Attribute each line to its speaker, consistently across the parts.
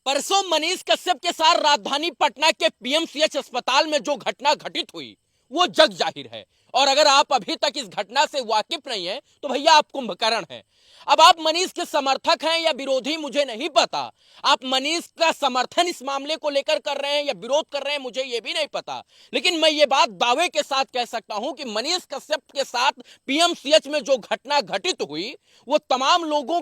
Speaker 1: परसों मनीष कश्यप के साथ राजधानी पटना के पीएमसीएच अस्पताल में जो घटना घटित हुई वो जग जाहिर है। और अगर आप अभी तक इस घटना से वाकिफ नहीं है तो भैया आप कुंभकर्ण हैं। अब आप मनीष के समर्थक हैं या विरोधी मुझे नहीं पता। आप मनीष का समर्थन इस मामले को लेकर कर रहे हैं या विरोध कर रहे हैं मुझे ये भी नहीं पता। लेकिन मैं ये बात दावे के साथ कह सकता हूं कि मनीष कश्यप के साथ पीएमसीएच में जो घटना घटित हुई वो तमाम लोगों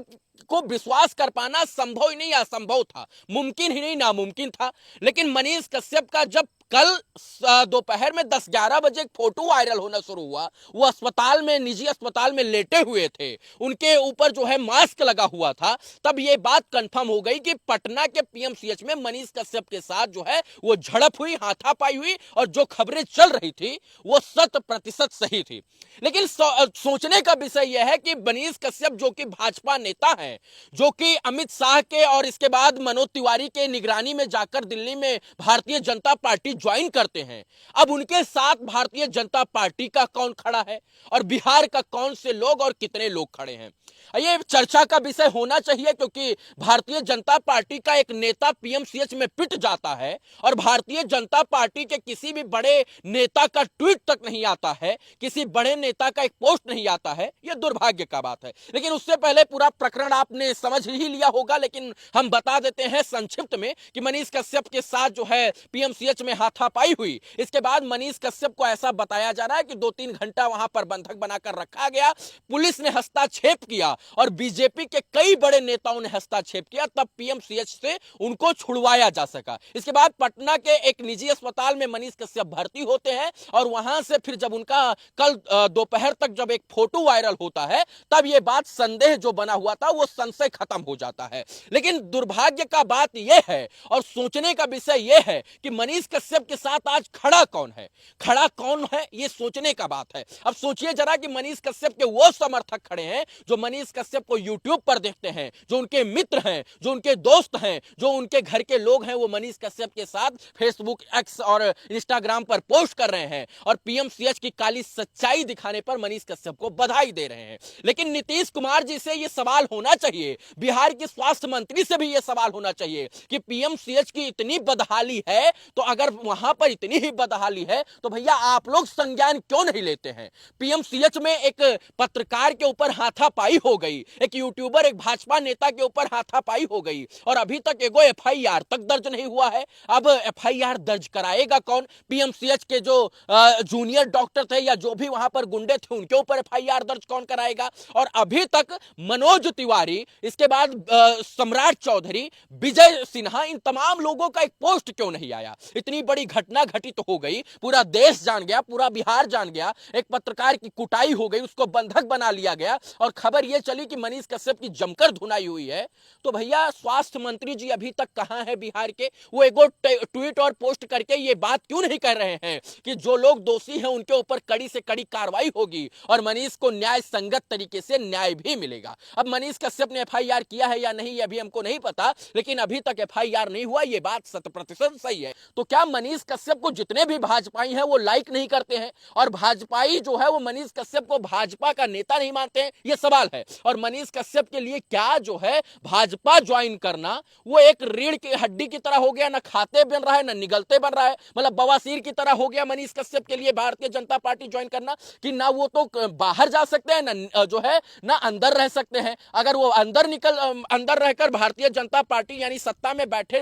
Speaker 1: को विश्वास कर पाना संभव ही नहीं असंभव था, मुमकिन ही नहीं नामुमकिन था। लेकिन मनीष कश्यप का जब कल दोपहर में 10-11 बजे एक फोटो वायरल होना शुरू हुआ, वो अस्पताल में, निजी अस्पताल में लेटे हुए थे, उनके ऊपर जो है मास्क लगा हुआ था, तब ये बात कंफर्म हो गई कि पटना के पीएमसीएच में मनीष कश्यप के साथ जो है वो झड़प हुई, हाथापाई हुई और जो खबरें चल रही थी वो 100% सही थी। लेकिन सोचने का विषय यह है कि मनीष कश्यप जो कि भाजपा नेता है, जो कि अमित शाह के और इसके बाद मनोज तिवारी के निगरानी में जाकर दिल्ली में भारतीय जनता पार्टी ज्वाइन करते हैं, अब उनके साथ भारतीय जनता पार्टी का कौन खड़ा है और बिहार का कौन से लोग और कितने लोग खड़े हैं, ये चर्चा का विषय होना चाहिए। क्योंकि भारतीय जनता पार्टी का एक नेता पीएमसीएच में पिट जाता है और भारतीय जनता पार्टी के किसी भी बड़े नेता का ट्वीट तक नहीं आता है, किसी बड़े नेता का एक पोस्ट नहीं आता है, यह दुर्भाग्य का बात है। लेकिन उससे पहले पूरा प्रकरण आपने समझ ही लिया होगा, लेकिन हम बता देते हैं संक्षिप्त में कि मनीष कश्यप के साथ जो है पीएमसीएच में हाथापाई हुई। इसके बाद मनीष कश्यप को ऐसा बताया जा रहा है कि 2-3 घंटा वहां पर बंधक बनाकर रखा गया, पुलिस ने हस्तक्षेप किया और बीजेपी के कई बड़े नेताओं ने हस्तक्षेप किया, तब पीएमसीएच से उनको छुड़वाया जा सका। इसके बाद पटना के एक निजी अस्पताल में मनीष कश्यप भर्ती होते हैं और वहां से फिर जब उनका कल दोपहर तक जब एक फोटो वायरल होता है, तब यह बात संदेह जो बना हुआ था वो संशय खत्म हो जाता है। लेकिन दुर्भाग्य का बात यह है और सोचने का विषय यह है कि मनीष कश्यप के साथ आज खड़ा कौन है, खड़ा कौन है, ये सोचने का बात है। अब सोचिए जरा कि मनीष कश्यप के वो समर्थक खड़े हैं जो मनीष कश्यप को यूट्यूब पर देखते हैं, जो उनके मित्र हैं, जो उनके दोस्त हैं, जो उनके घर के लोग हैं, वो मनीष कश्यप के साथ फेसबुक, एक्स और इंस्टाग्राम पर पोस्ट कर रहे हैं और पीएमसीएच की काली सच्चाई दिखाने पर मनीष कश्यप को बधाई दे रहे हैं। लेकिन नीतीश कुमार जी से यह सवाल होना चाहिए, बिहार के स्वास्थ्य मंत्री से भी यह सवाल होना चाहिए कि पीएमसीएच की इतनी बदहाली है तो अगर वहां पर इतनी ही बदहाली है तो भैया आप लोग संज्ञान क्यों नहीं लेते हैं। पीएमसीएच में एक पत्रकार के ऊपर हाथापाई हो गई, एक यूट्यूबर, एक भाजपा नेता के ऊपर हाथापाई हो गई और अभी तक एगो एफआईआर तक दर्ज नहीं हुआ है। अब एफआईआर दर्ज कराएगा कौन? पीएमसीएच के जो जूनियर डॉक्टर थे या जो भी वहां पर गुंडे थे उनके ऊपर एफआईआर दर्ज कौन कराएगा? और अभी तक मनोज तिवारी, इसके बाद सम्राट चौधरी, विजय सिन्हा, इन तमाम लोगों का एक पोस्ट क्यों नहीं आया? इतनी बड़ी घटना घटित हो गई, पूरा देश जान गया, पूरा बिहार जान गया, एक पत्रकार की कुटाई हो गई, उसको बंधक बना लिया गया और खबर यह चली कि मनीष कश्यप की जमकर धुनाई हुई है। तो भैया स्वास्थ्य मंत्री जी अभी तक कहां है बिहार के? वो एगो ट्वीट और पोस्ट करके ये बात क्यों नहीं कर रहे हैं कि जो लोग दोषी हैं उनके ऊपर कड़ी से कड़ी कार्रवाई होगी और मनीष को न्याय संगत तरीके से न्याय भी मिलेगा। अब मनीष कश्यप ने एफआईआर किया है या नहीं ये अभी हमको नहीं पता, लेकिन अभी तक एफआईआर नहीं हुआ, ये बात 100% सही है। तो क्या मनीष कश्यप को जितने भी भाजपाई हैं वो लाइक नहीं करते हैं और भाजपाई जो है वो मनीष कश्यप को भाजपा का नेता नहीं मानते हैं? ये सवाल है। और मनीष कश्यप के लिए क्या जो है भाजपा ज्वाइन करना वो एक रीढ़ की हड्डी की तरह हो गया, ना खाते बन रहा है ना निगलते बन रहा है, मतलब बवासीर की तरह हो गया मनीष कश्यप के लिए भारतीय जनता पार्टी ज्वाइन करना कि ना वो तो बाहर जा सकते हैं ना जो है ना अंदर रह सकते हैं। अगर वो अंदर रहकर भारतीय जनता पार्टी यानी सत्ता में बैठे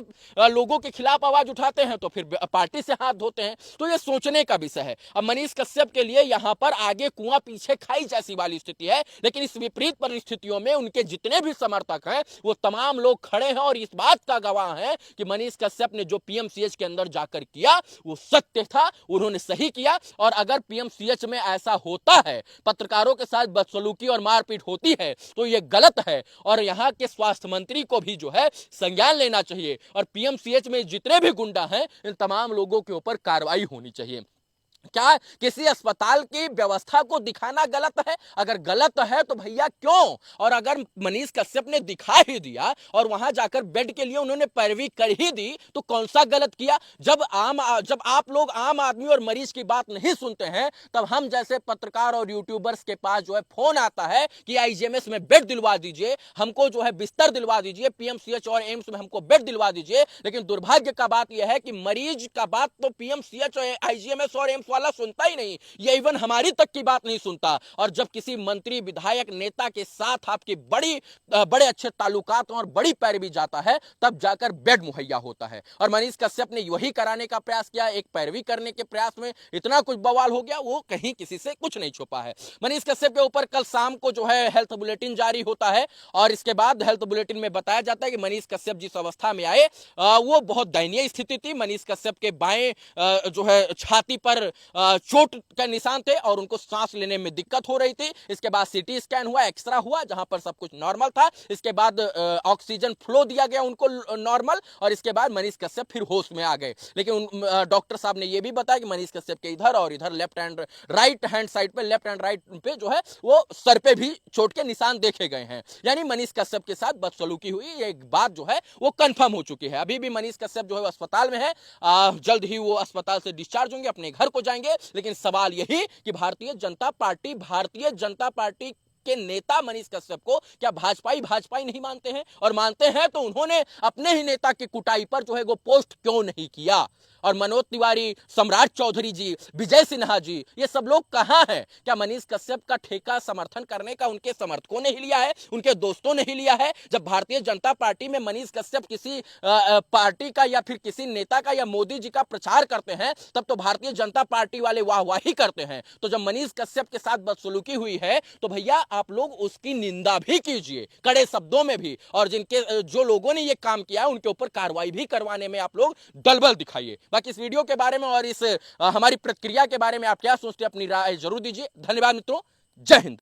Speaker 1: लोगों के खिलाफ आवाज उठाते हैं तो फिर पार्टी से हाथ धोते हैं। तो ये सोचने का विषय है। अब मनीष कश्यप के लिए यहां पर आगे कुआं पीछे खाई जैसी वाली स्थिति है, लेकिन इस विपरीत परिस्थितियों में उनके जितने भी समर्थक हैं वो तमाम लोग खड़े हैं और इस बात का गवाह है कि मनीष कश्यप ने जो पीएमसीएच के अंदर जाकर किया वो सत्य था, उन्होंने सही किया। और अगर पीएमसीएच में ऐसा होता है, पत्रकारों के साथ बदसलूकी और मारपीट होती है तो ये गलत है और यहाँ के स्वास्थ्य मंत्री को भी जो है संज्ञान लेना चाहिए और पीएमसीएच में जितने भी गुंडा हैं इन तमाम लोगों के ऊपर कार्रवाई होनी चाहिए। क्या किसी अस्पताल की व्यवस्था को दिखाना गलत है? अगर गलत है तो भैया क्यों? और अगर मनीष कश्यप ने दिखा ही दिया और वहां जाकर बेड के लिए उन्होंने पैरवी कर ही दी तो कौन सा गलत किया? जब आप लोग आम आदमी और मरीज की बात नहीं सुनते हैं, तब हम जैसे पत्रकार और यूट्यूबर्स के पास जो है फोन आता है कि आईजीएमएस में बेड दिलवा दीजिए, हमको जो है बिस्तर दिलवा दीजिए, पीएमसीएच और एम्स में हमको बेड दिलवा दीजिए। लेकिन दुर्भाग्य का बात यह है कि मरीज का बात तो पीएमसीएच और आईजीएमएस और एम्स वाला सुनता ही नहीं, ये इवन हमारी तक की बात नहीं सुनता। और जब किसी मंत्री विधायक नेता के साथ आपकी बड़े अच्छे ताल्लुकात और बड़ी पैरवी जाता है, तब जाकर बेड मुहैया होता है। और मनीष कश्यप ने वही कराने का प्रयास किया, एक पैरवी करने के प्रयास में इतना कुछ बवाल हो गया, वो कहीं किसी से कुछ नहीं छुपा है। मनीष कश्यप के ऊपर कल शाम को जो है हेल्थ बुलेटिन जारी होता है और इसके बाद हेल्थ बुलेटिन में बताया जाता है कि मनीष कश्यप जिस अवस्था में आए वो बहुत दयनीय स्थिति थी। मनीष कश्यप के बाएं जो है छाती पर चोट का निशान थे और उनको सांस लेने में दिक्कत हो रही थी। इसके बाद सीटी स्कैन हुआ, एक्सरा हुआ, जहां पर सब कुछ नॉर्मल था। इसके बाद ऑक्सीजन फ्लो दिया गया उनको नॉर्मल, और इसके बाद मनीष कश्यप फिर होश में आ गए। लेकिन डॉक्टर साहब ने यह भी बताया कि मनीष कश्यप के इधर और इधर राइट हैंड साइड पे, लेफ्ट एंड राइट पे जो है वो सर पे भी चोट के निशान देखे गए हैं। यानी मनीष कश्यप के साथ बदसलूकी हुई, ये बात जो है वो कंफर्म हो चुकी है। अभी भी मनीष कश्यप जो है अस्पताल में है, जल्द ही वो अस्पताल से डिस्चार्ज होंगे, अपने घर को जाएंगे। लेकिन सवाल यही कि भारतीय जनता पार्टी के नेता मनीष कश्यप को क्या भाजपाई नहीं मानते हैं? और मानते हैं तो उन्होंने अपने ही नेता की कुटाई पर जो है वो पोस्ट क्यों नहीं किया? और मनोज तिवारी, सम्राट चौधरी जी, विजय सिन्हा जी, ये सब लोग कहां हैं? क्या मनीष कश्यप का ठेका समर्थन करने का उनके समर्थकों ने ही लिया है, उनके दोस्तों ने ही लिया है? जब भारतीय जनता पार्टी में मनीष कश्यप किसी पार्टी का या फिर किसी नेता का या मोदी जी का प्रचार करते हैं, तब तो भारतीय जनता पार्टी वाले वाहवाही करते हैं। तो जब मनीष कश्यप के साथ बदसलूकी हुई है तो भैया आप लोग उसकी निंदा भी कीजिए, कड़े शब्दों में भी, और जो लोगों ने ये काम किया उनके ऊपर कार्रवाई भी करवाने में आप लोग दलबल दिखाइए। बाकी इस वीडियो के बारे में और इस हमारी प्रतिक्रिया के बारे में आप क्या सोचते हैं, अपनी राय जरूर दीजिए। धन्यवाद मित्रों, जय हिंद।